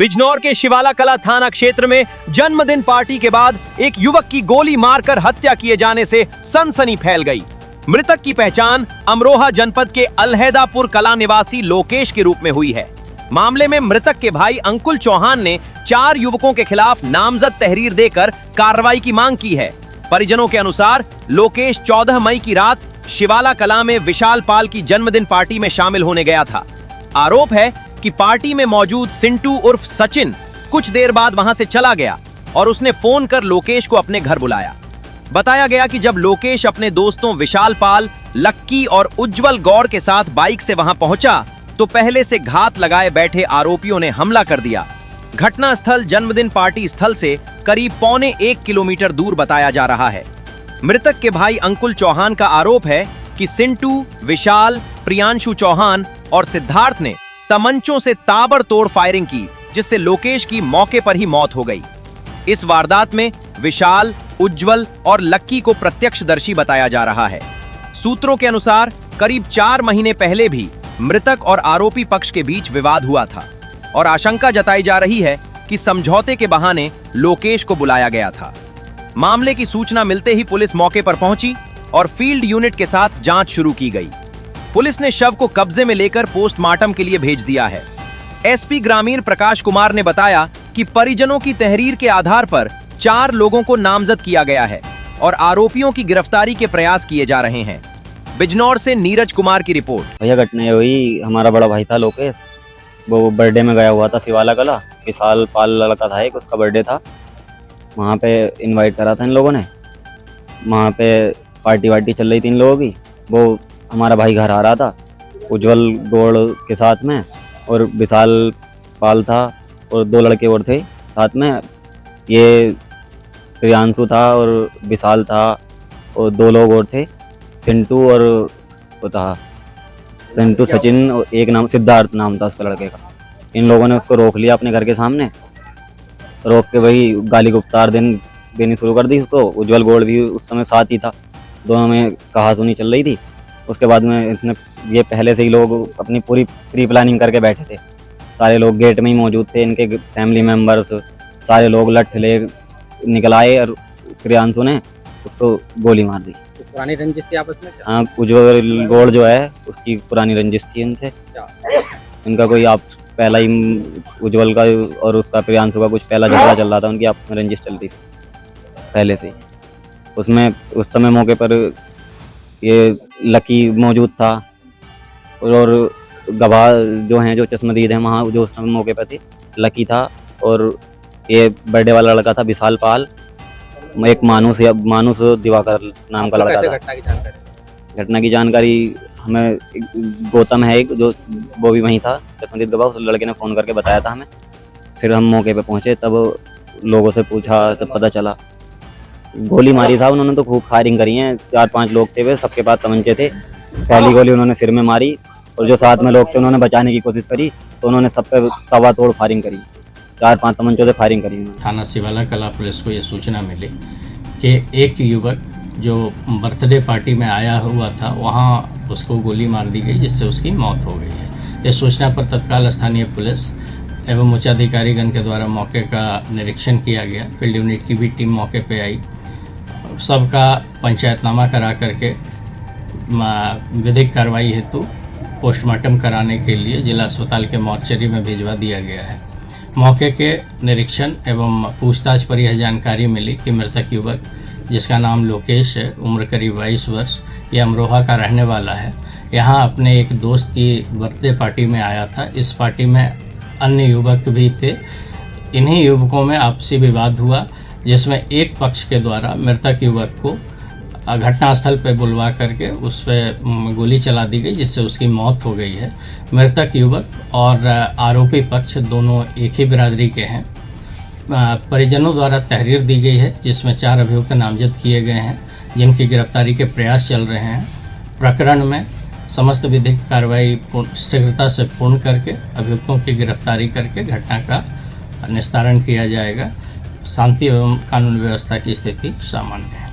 बिजनौर के शिवाला कला थाना क्षेत्र में जन्मदिन पार्टी के बाद एक युवक की गोली मारकर हत्या किए जाने से सनसनी फैल गई। मृतक की पहचान अमरोहा जनपद के अलहैदापुर कला निवासी लोकेश के रूप में हुई है। मामले में मृतक के भाई अंकुल चौहान ने 4 युवकों के खिलाफ नामजद तहरीर देकर कार्रवाई की मांग की है। परिजनों के अनुसार लोकेश 14 मई की रात शिवाला कला में विशाल पाल की जन्मदिन पार्टी में शामिल होने गया था। आरोप है कि पार्टी में मौजूद सिंटू उर्फ सचिन कुछ देर बाद वहां से चला गया और उसने फोन कर लोकेश को अपने घर बुलाया। बताया गया कि जब लोकेश अपने दोस्तों विशाल पाल, लक्की और उज्जवल गौर के साथ बाइक से वहां पहुंचा तो पहले से घात लगाए बैठे आरोपियों ने हमला कर दिया। घटना स्थल जन्मदिन पार्टी स्थल से करीब 1.25 किलोमीटर दूर बताया जा रहा है। मृतक के भाई अंकुल चौहान का आरोप है कि सिंटू, विशाल, प्रियांशु चौहान और सिद्धार्थ ने तमंचों से ताबड़तोड़ फायरिंग की, जिससे लोकेश की मौके पर ही मौत हो गई। इस वारदात में विशाल, उज्जवल और लक्की को प्रत्यक्षदर्शी बताया जा रहा है। सूत्रों के अनुसार करीब 4 महीने पहले भी मृतक और आरोपी पक्ष के बीच विवाद हुआ था और आशंका जताई जा रही है कि समझौते के बहाने लोकेश को बुलाया गया था। मामले की सूचना मिलते ही पुलिस मौके पर पहुंची और फील्ड यूनिट के साथ जांच शुरू की गई। पुलिस ने शव को कब्जे में लेकर पोस्टमार्टम के लिए भेज दिया है। एसपी ग्रामीण प्रकाश कुमार ने बताया कि परिजनों की तहरीर के आधार पर 4 लोगों को नामजद किया गया है और आरोपियों की गिरफ्तारी के प्रयास किए जा रहे हैं। बिजनौर से नीरज कुमार की रिपोर्ट। भैया घटना हुई, हमारा बड़ा भाई था लोकेश, वो बर्थडे में गया हुआ था शिवाला कला। विशाल पाल लड़का था एक, उसका बर्थडे था। वहाँ पे इनवाइट करा था इन लोगों ने। वहाँ पे पार्टी वार्टी चल रही थी इन लोगों की। वो हमारा भाई घर आ रहा था उज्जवल गौड़ के साथ में, और विशाल पाल था और 2 लड़के और थे साथ में। ये प्रियांशु था और विशाल था और 2 लोग और थे, सिंटू और वो था सिंटू, सचिन और एक नाम सिद्धार्थ नाम था उसका लड़के का। इन लोगों ने उसको रोक लिया अपने घर के सामने। रोक के वही गाली गुप्तार देनी शुरू कर दी उसको। उज्जवल गौड़ भी उस समय साथ ही था, दोनों में कहासुनी चल रही थी। उसके बाद में इतने ये पहले से ही लोग अपनी पूरी प्री प्लानिंग करके बैठे थे। सारे लोग गेट में ही मौजूद थे, इनके फैमिली मेम्बर्स सारे लोग लठ ले निकल आए और प्रियांशु ने उसको गोली मार दी। तो पुरानी रंजिश थी आपस में? हाँ, उज्जवल गौड़ जो है उसकी पुरानी रंजिश थी इनसे। इनका कोई आप पहला ही उज्जवल का और उसका प्रियांशु का कुछ पहला झगड़ा चल रहा था, उनकी आपस में रंजिश चल रही थी पहले से ही। उसमें उस समय मौके पर ये लकी मौजूद था और गवाह जो हैं, जो चश्मदीद हैं वहाँ, जो उस समय मौके पर थे, लकी था और ये बर्थडे वाला लड़का था विशाल पाल। एक मानुस दिवाकर नाम का लड़का था। घटना की जानकारी हमें गौतम है एक, जो वो भी वहीं था चश्मदीद गवाह, उस लड़के ने फ़ोन करके बताया था हमें। फिर हम मौके पे पहुँचे, तब लोगों से पूछा तब पता चला। गोली मारी साहब उन्होंने तो खूब फायरिंग करी है। 4-5 लोग थे वे, सबके पास तमंचे थे। पहली गोली उन्होंने सिर में मारी और जो साथ में लोग थे उन्होंने बचाने की कोशिश करी तो उन्होंने सब पे तवा तोड़ फायरिंग करी। 4-5 तमंचों से फायरिंग करी। थाना शिवाला कला पुलिस को ये सूचना मिली कि एक युवक जो बर्थडे पार्टी में आया हुआ था, वहाँ उसको गोली मार दी गई, जिससे उसकी मौत हो गई है। इस सूचना पर तत्काल स्थानीय पुलिस एवं उच्चाधिकारीगण के द्वारा मौके का निरीक्षण किया गया। फील्ड यूनिट की भी टीम मौके पे आई। सबका पंचायतनामा करा करके विधिक कार्रवाई हेतु पोस्टमार्टम कराने के लिए जिला अस्पताल के मॉर्चरी में भिजवा दिया गया है। मौके के निरीक्षण एवं पूछताछ पर यह जानकारी मिली कि मृतक युवक, जिसका नाम लोकेश है, उम्र करीब 22 वर्ष, यह अमरोहा का रहने वाला है। यहाँ अपने एक दोस्त की बर्थडे पार्टी में आया था। इस पार्टी में अन्य युवक भी थे। इन्हीं युवकों में आपसी विवाद हुआ, जिसमें एक पक्ष के द्वारा मृतक युवक को घटनास्थल पर बुलवा करके उस पर गोली चला दी गई, जिससे उसकी मौत हो गई है। मृतक युवक और आरोपी पक्ष दोनों एक ही बिरादरी के हैं। परिजनों द्वारा तहरीर दी गई है, जिसमें 4 अभियुक्त नामजद किए गए हैं, जिनकी गिरफ्तारी के प्रयास चल रहे हैं। प्रकरण में समस्त विधिक कार्रवाई शीघ्रता से पूर्ण करके अभियुक्तों की गिरफ्तारी करके घटना का निस्तारण किया जाएगा। शांति एवं कानून व्यवस्था की स्थिति सामान्य है।